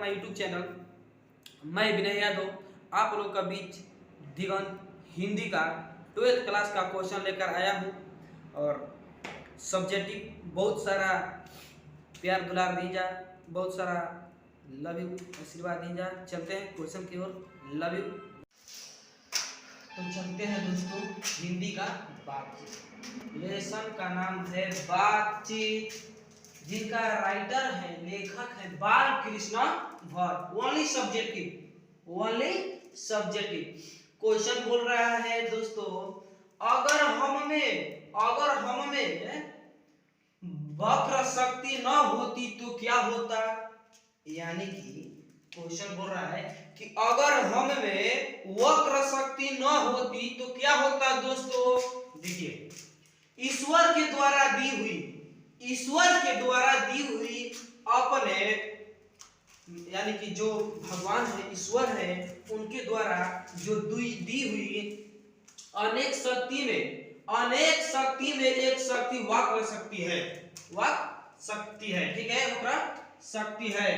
अपना YouTube channel. मैं विनय यादव आप लोग का बीच दिगंत हिंदी का 12th क्लास का क्वेश्चन लेकर आया हूँ और सब्जेक्टिव बहुत सारा प्यार दुलार दीजा, बहुत सारा लव यू आशीर्वाद दीजा। चलते हैं क्वेश्चन की ओर। Love you. तो चलते हैं दोस्तों हिंदी का बातचीत। लेसन का नाम है बातचीत, जिनका राइटर है लेखक है Balkrishna Bhatt. Only subjective, only subjective. Question बोल रहा है दोस्तों, अगर हम में वक्र शक्ति न होती तो क्या होता। यानी कि क्वेश्चन बोल रहा है कि अगर हम में वक्र शक्ति न होती तो क्या होता। दोस्तों देखिए, ईश्वर के द्वारा दी हुई अपने, यानी कि जो भगवान है ईश्वर है उनके द्वारा जो दी हुई अनेक शक्ति में एक शक्ति वक्र शक्ति है। ठीक है, वक्र शक्ति है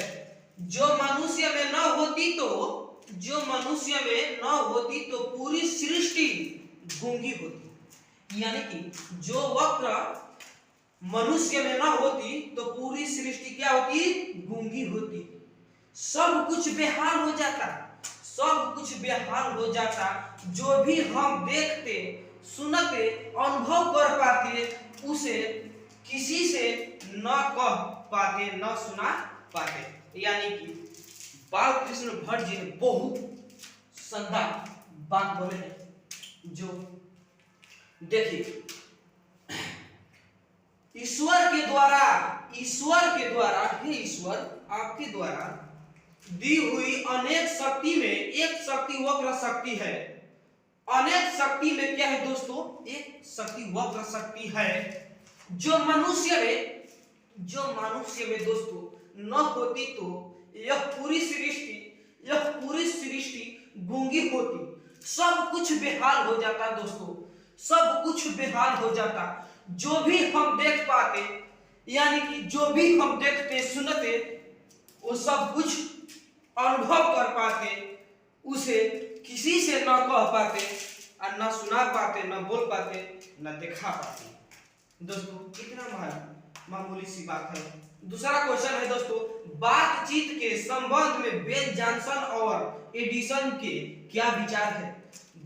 जो मनुष्य में न होती तो पूरी सृष्टि गूंगी होती। यानी कि जो वक्र मनुष्य में न होती तो पूरी सृष्टि क्या होती, गूंगी होती। सब कुछ बेहाल हो जाता, जो भी हम देखते सुनते अनुभव कर पाते उसे किसी से न कह पाते न सुना पाते। यानी कि बालकृष्ण भट्ट जी ने बहुत शानदार बात बोले हैं। जो देखिए, ईश्वर के द्वारा हे ईश्वर आपके द्वारा दी हुई अनेक शक्ति में एक शक्ति वक्र शक्ति है। अनेक शक्ति में क्या है दोस्तों, एक शक्ति वक्र शक्ति है जो मनुष्य में दोस्तों न होती तो यह पूरी सृष्टि गूंगी होती। सब कुछ बेहाल हो जाता दोस्तों, सब कुछ बेहाल हो जाता। जो भी हम देख पाते, यानी कि जो भी हम देखते सुनते वो सब कुछ अनुभव कर पाते, उसे किसी से न कह पाते और न सुना पाते, न बोल पाते, न दिखा पाते। दोस्तों कितना मामूली सी बात है। दूसरा क्वेश्चन है दोस्तों, बातचीत के संबंध में बेन जॉनसन और एडिसन के क्या विचार है।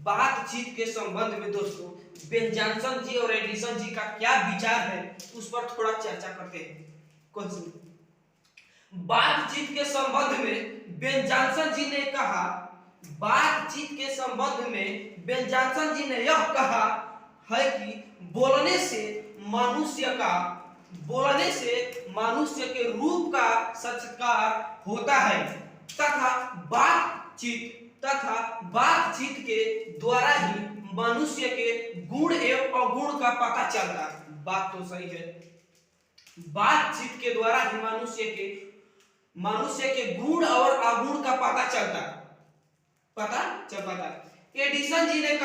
बातचीत के संबंध में दोस्तों बेन जॉनसन जी और एडिसन जी का क्या विचार है, उस पर थोड़ा चर्चा करते हैं। क्वेश्चन, बातचीत के संबंध में बेन जॉनसन जी ने कहा, बातचीत के संबंध में बेन जॉनसन जी ने यह कहा है कि बोलने मनुष्य के रूप का संस्कार होता है तथा बातचीत के द्वारा ही मनुष्य के गुण एवं अवगुण का पता चलता। बात तो सही है, बातचीत के द्वारा ही मनुष्य के गुण और अवगुण का पता चल पाता। एडिसन जी ने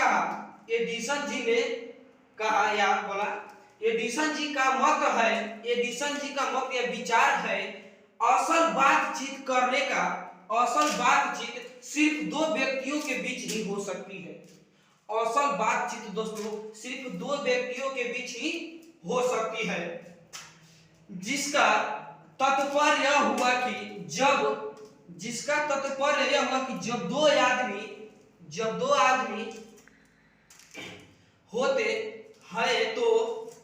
कहा या बोला, एडिसन जी का मत या विचार है, असल बातचीत सिर्फ दो व्यक्तियों के बीच ही हो सकती है। असल बातचीत दोस्तों सिर्फ दो व्यक्तियों के बीच ही हो सकती है, जिसका तात्पर्य यह हुआ कि जब दो आदमी होते हैं तो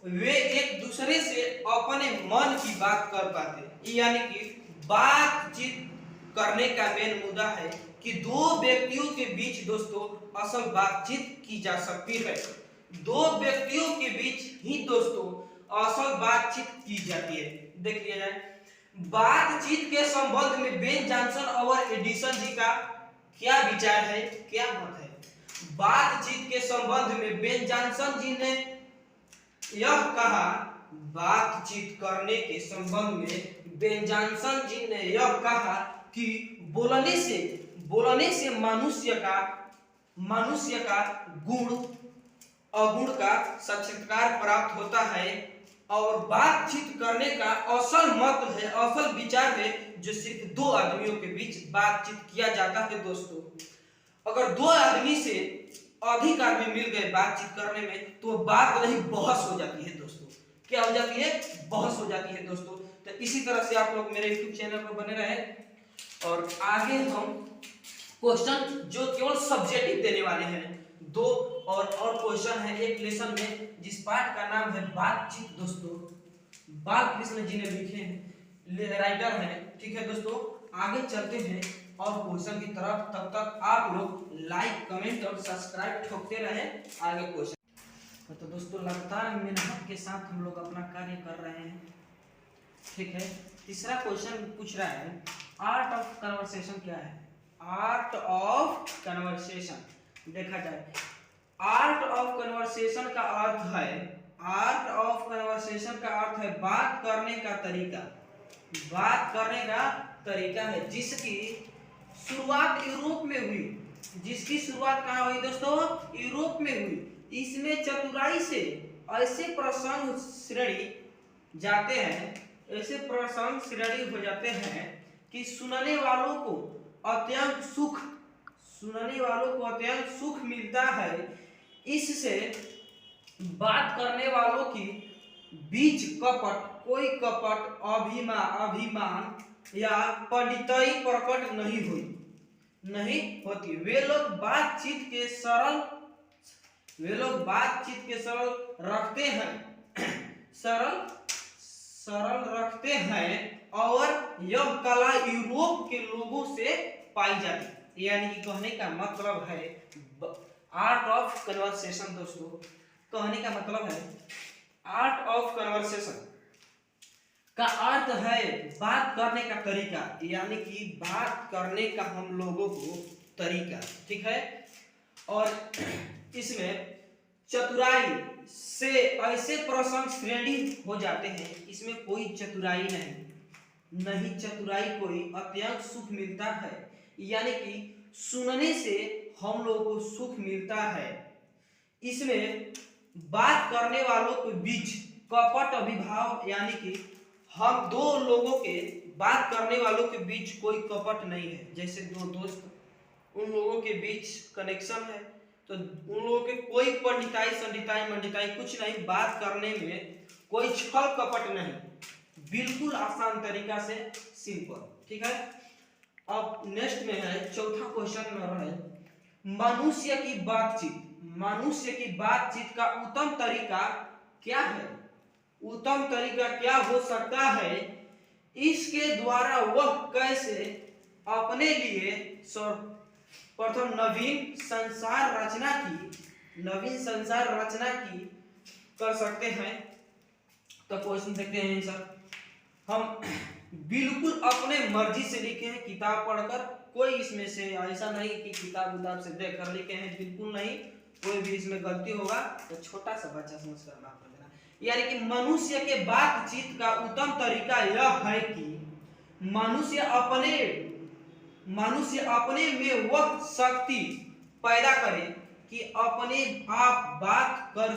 वे एक दूसरे से अपने मन की बात कर पाते। यानी कि बातचीत करने का मेन मुद्दा है कि दो व्यक्तियों के बीच दोस्तों असल बातचीत की जा सकती है। दो व्यक्तियों के बीच ही दोस्तों असल बातचीत की जाती है। देख लिया जाए, बातचीत के संबंध में बेन जॉनसन और एडिसन जी का क्या विचार है, क्या मत है। बातचीत के संबंध में बेन जॉनसन जी ने यह कहा, बातचीत करने के संबंध में बेन जॉनसन जी ने यह कहा कि बोलने से मनुष्य का गुण अवगुण का साक्षात्कार प्राप्त होता है और बातचीत करने का असल मत है, असल विचार है जो सिर्फ दो आदमियों के बीच बातचीत किया जाता है दोस्तों। अगर दो आदमी से अधिक आदमी मिल गए बातचीत करने में तो बात नहीं बहस हो जाती है दोस्तों। क्या हो जाती है? बहस हो जाती है दोस्तों। तो इसी तरह से आप लोग मेरे YouTube चैनल पर बने रहे और आगे हम क्वेश्चन जो केवल सब्जेक्टिव देने वाले हैं, दो और क्वेश्चन है एक लेसन में, जिस पाठ का नाम है बातचीत दोस्तों। बालकृष्ण जी ने लिखे हैं, राइटर हैं। ठीक है दोस्तों, आगे चलते हैं और क्वेश्चन की तरफ। तब तक आप लोग लाइक, कमेंट और सब्सक्राइब ठोकते रहें। आगे क्वेश्चन तो दोस्तों लगातार मेहनत के साथ हम लोग अपना कार्य कर रहे हैं। ठीक है, तीसरा क्वेश्चन पूछ रहा है आर्ट ऑफ कन्वर्सेशन क्या है? आर्ट ऑफ कन्वर्सेशन देखा जाए, आर्ट ऑफ कन्वर्सेशन का अर्थ है, आर्ट ऑफ कन्वर्सेशन का अर्थ है बात करने का तरीका। बात करने का तरीका है जिसकी शुरुआत यूरोप में हुई। जिसकी शुरुआत कहाँ हुई दोस्तों? यूरोप में हुई। इसमें चतुराई से ऐसे प्रसंग श्रेणी जाते हैं, ऐसे प्रसंग श्रेणी हो जाते हैं कि सुनने वालों को अत्यंत सुख, सुनने वालों को अत्यंत सुख मिलता है। इससे बात करने वालों की बीच कपट, कोई कपट, अभिमान या पंडिताई प्रकट नहीं होती। वे लोग बातचीत के सरल रखते हैं, सरल रखते हैं और यह कला यूरोप के लोगों से पाई जाती है। यानी कि कहने का मतलब है आर्ट ऑफ कन्वर्सेशन दोस्तों, कहने का मतलब है आर्ट ऑफ कन्वर्सेशन का अर्थ है बात करने का तरीका, यानी कि बात करने का हम लोगों को तरीका। ठीक है, और इसमें चतुराई से ऐसे प्रसंग श्रेणी हो जाते हैं, इसमें कोई चतुराई नहीं चतुराई कोई, अत्यंत सुख मिलता है। यानी कि सुनने से हम लोगों को सुख मिलता है। इसमें बात करने वालों के बीच कपट अभिभाव, यानी कि हम दो लोगों के बात करने वालों के बीच कोई कपट नहीं है। जैसे दो दोस्त, उन लोगों के बीच कनेक्शन है तो उन लोगों के कोई पंडिताई संडिताई मंडिताई कुछ नहीं, बात करने में कोई छल कपट नहीं, बिल्कुल आसान तरीका से, सिंपल। ठीक है, अब नेक्स्ट में है चौथा क्वेश्चन में है मनुष्य की बातचीत। मनुष्य की बातचीत का उत्तम तरीका क्या है? उत्तम तरीका क्या हो सकता है? इसके द्वारा वह कैसे अपने लिए प्रथम नवीन संसार रचना की कर सकते हैं। तो क्वेश्चन देखते हैं सर, हम बिल्कुल अपने मर्जी से लिखे हैं किताब पढ़कर, कोई इसमें से ऐसा नहीं कि किताब से देखकर लिखे हैं, बिल्कुल नहीं। कोई भी इसमें गलती होगा तो छोटा सा बच्चा समझ कर माफ कर देना। यानी कि मनुष्य के बातचीत का उत्तम तरीका यह है कि मनुष्य अपने में वह शक्ति पैदा करे कि अपने आप बात कर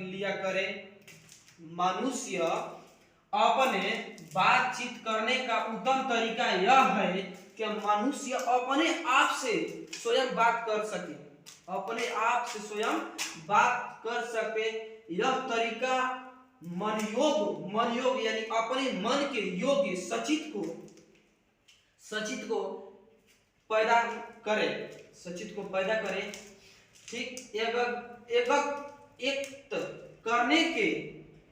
लिया करे। मनुष्य अपने बातचीत करने का उत्तम तरीका यह है कि मनुष्य अपने आप से स्वयं बात कर सके, अपने आप से स्वयं बात कर सके। यह तरीका मन योग यानी अपने मन के योग्य सचित को पैदा करे। ठीक, एक करने के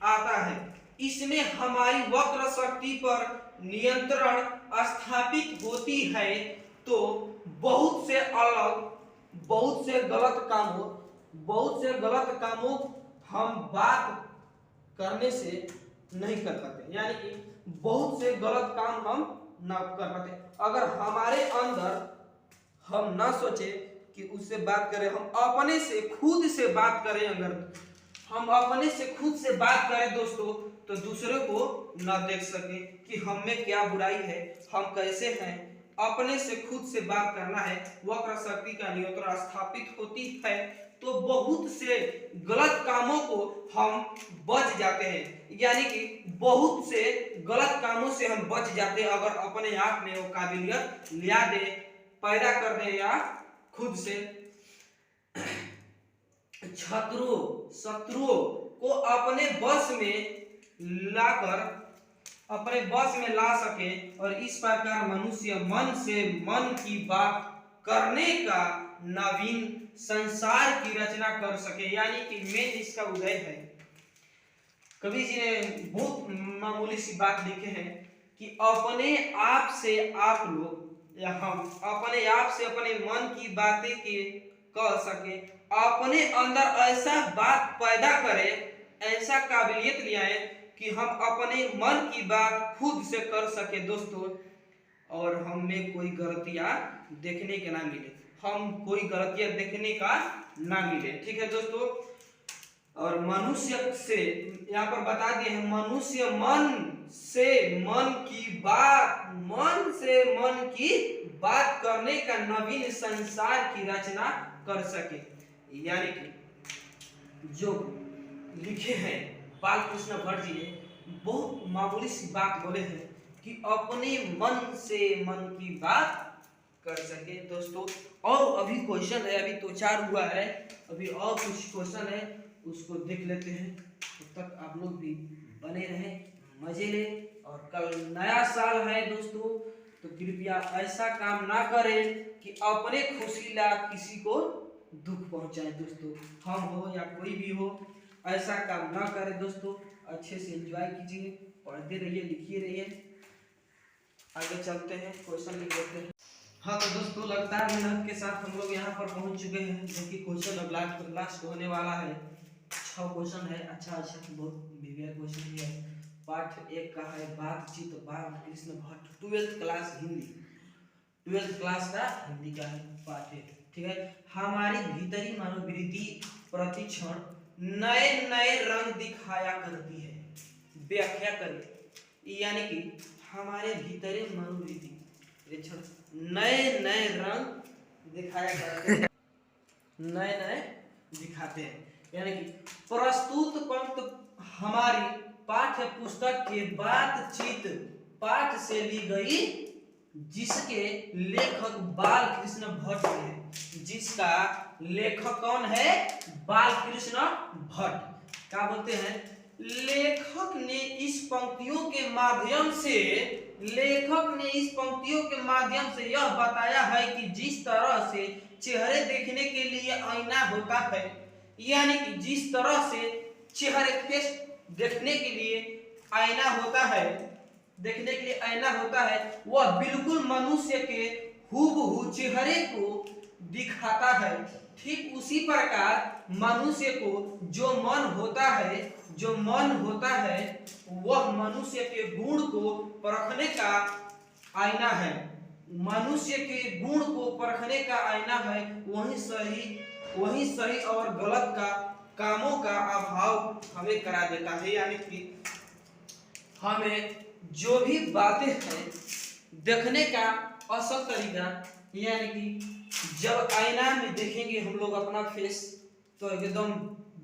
आता है। इसमें हमारी वक्र शक्ति पर नियंत्रण स्थापित होती है। तो बहुत से गलत कामों हम बात करने से नहीं कर पाते, यानी कि बहुत से गलत काम हम ना कर पाते। अगर हमारे अंदर हम ना सोचे कि उससे बात करें, हम अपने से खुद से बात करें, अगर हम अपने से खुद से बात करें दोस्तों, तो दूसरे को ना देख सके कि हम में क्या बुराई है, हम कैसे हैं, अपने से खुद से बात करना है, वक्र शक्ति का नियंत्रण स्थापित होती है तो बहुत से गलत कामों को हम बच जाते हैं। यानी कि बहुत से गलत कामों से हम बच जाते हैं अगर अपने आप में वो काबिलियत लिया दे, पैदा कर दे या खुद से शत्रुओं को अपने बस में ला सके और इस प्रकार मनुष्य मन से मन की बात करने का नवीन संसार की रचना कर सके। यानी कि मेन इसका उदय है। कवि जी ने बहुत मामूली सी बात लिखे हैं कि अपने आप से आप लोग या हम अपने आप से अपने मन की बातें के कह सके, अपने अंदर ऐसा बात पैदा करे, ऐसा काबिलियत ले आए कि हम अपने मन की बात खुद से कर सके दोस्तों, और हम में कोई गलतियां देखने के ना मिले, हम कोई गलतियां देखने का ना मिले। ठीक है दोस्तों। और मनुष्य से यहाँ पर बता दिए हैं, मनुष्य मन से मन की बात करने का नवीन संसार की रचना कर सके। यानी कि जो लिखे हैं बालकृष्ण भट्ट जी ने बहुत मामूली सी बात बोले हैं कि अपने मन से मन की बात कर सके दोस्तों। और अभी क्वेश्चन है, अभी तो 4 हुआ है, अभी और कुछ क्वेश्चन है उसको देख लेते हैं। तब तक आप लोग भी बने रहे, मजे ले। और कल नया साल है दोस्तों, तो कृपया ऐसा काम ना करें कि अपने खुशी ला किसी को दुख पहुंचाए दोस्तों। हम हो या कोई भी हो, ऐसा काम ना करें दोस्तों। अच्छे से एंजॉय कीजिए, पढ़ते रहिए, लिखिए रहिए। आगे चलते हैं, क्वेश्चन लिख लेते हैं। हाँ तो दोस्तों, लगातार मेहनत के साथ हम लोग यहाँ पर पहुँच चुके हैं, जो कि क्वेश्चन अब लास्ट होने वाला है। 6 क्वेश्चन है। अच्छा बहुत विविध क्वेश्चन भी है। पाठ 1 का है बातचीत Balkrishna Bhatt, 12th class Hindi, 12th class का हिंदी का है पाठ 1। ठीक है। हमारी भीतरी मनोवृत्ति प्रतिक्षण नए नए रंग दिखाया करती है। व्याख्या करें। यानी कि हमारे भीतरी मनोवृत्ति नए नए रंग दिखाया करते हैं, नए नए दिखाते हैं। यानी कि प्रस्तुत पंक्ति हमारी पाठ्य पुस्तक के बातचीत पाठ से ली गई, जिसके लेखक बालकृष्ण भट्ट है। जिसका लेखक कौन है? बालकृष्ण भट्ट। क्या बोलते हैं? लेखक ने इस पंक्तियों के माध्यम से यह बताया है कि जिस तरह से चेहरे देखने के लिए आईना होता है, यानी कि जिस तरह से चेहरे फेस देखने के लिए आईना होता है, वह बिल्कुल मनुष्य के हूबहू चेहरे को दिखाता है। ठीक उसी प्रकार मनुष्य को जो मन होता है वह मनुष्य के गुण को परखने का आईना है। मनुष्य के गुण को परखने का आईना है। वही सही और गलत का कामों का अभाव हमें करा देता है। यानी कि हमें जो भी बातें हैं देखने का असल तरीका, यानी कि जब आईना में देखेंगे हम लोग अपना फेस, तो एकदम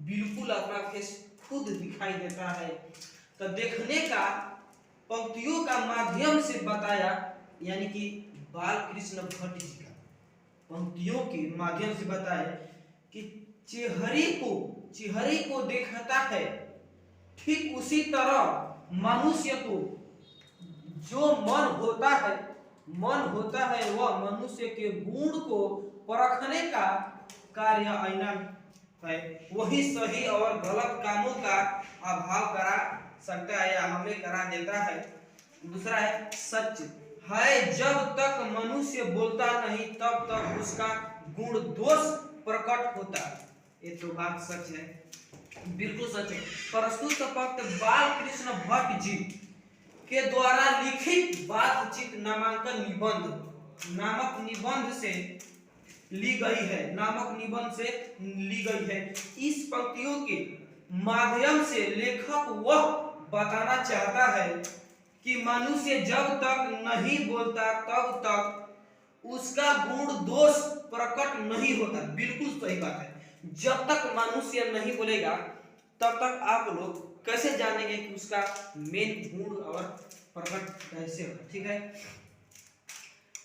बिल्कुल अपना फेस खुद दिखाई देता है। तो देखने का पंक्तियों का माध्यम से बताया, यानी कि बालकृष्ण भट्ट जी का पंक्तियों के माध्यम से बताया कि चेहरे को देखता है। ठीक उसी तरह मनुष्य को जो मन होता है वह मनुष्य के गुण को परखने का कार्य आईना है। वही सही और गलत कामों का अभाव करा सकता है या हमें करा देता है। दूसरा है सच है, जब तक मनुष्य बोलता नहीं तब तक उसका गुण दोष प्रकट होता। ये तो बात सच है, बिल्कुल सच है। प्रस्तुत पंक्ति बालकृष्ण भट्ट जी के द्वारा लिखित बातचीत नामक निबंध से ली गई है। इस पंक्तियों के माध्यम से लेखक वह बताना चाहता है कि मनुष्य जब तक नहीं बोलता तब तक उसका गुण दोष प्रकट नहीं होता। बिल्कुल सही बात है। जब तक मनुष्य नहीं बोलेगा तब तक आप लोग कैसे जानेंगे कि उसका मेन गुण और प्रकट कैसे होगा? ठीक है,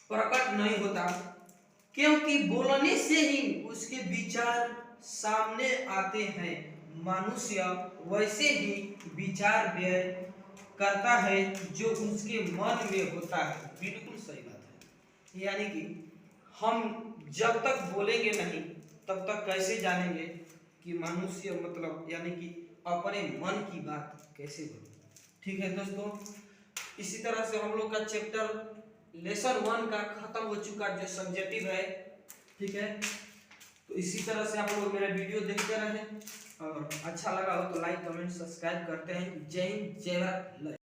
प्रकट नहीं होता क्योंकि बोलने से ही उसके विचार सामने आते हैं। मनुष्य वैसे ही विचार व्यय करता है जो उसके मन में होता है। बिल्कुल सही बात है। यानी कि हम जब तक बोलेंगे नहीं तब तक कैसे जानेंगे कि मनुष्य मतलब यानी कि अपने मन की बात कैसे बोले? ठीक है दोस्तों, इसी तरह से हम लोग का चैप्टर लेसन 1 का खत्म हो चुका जो सब्जेक्टिव है। ठीक है, तो इसी तरह से आप लोग मेरा वीडियो देखते रहें और अच्छा लगा हो तो लाइक कमेंट सब्सक्राइब करते हैं। जय हिंद, जय भारत।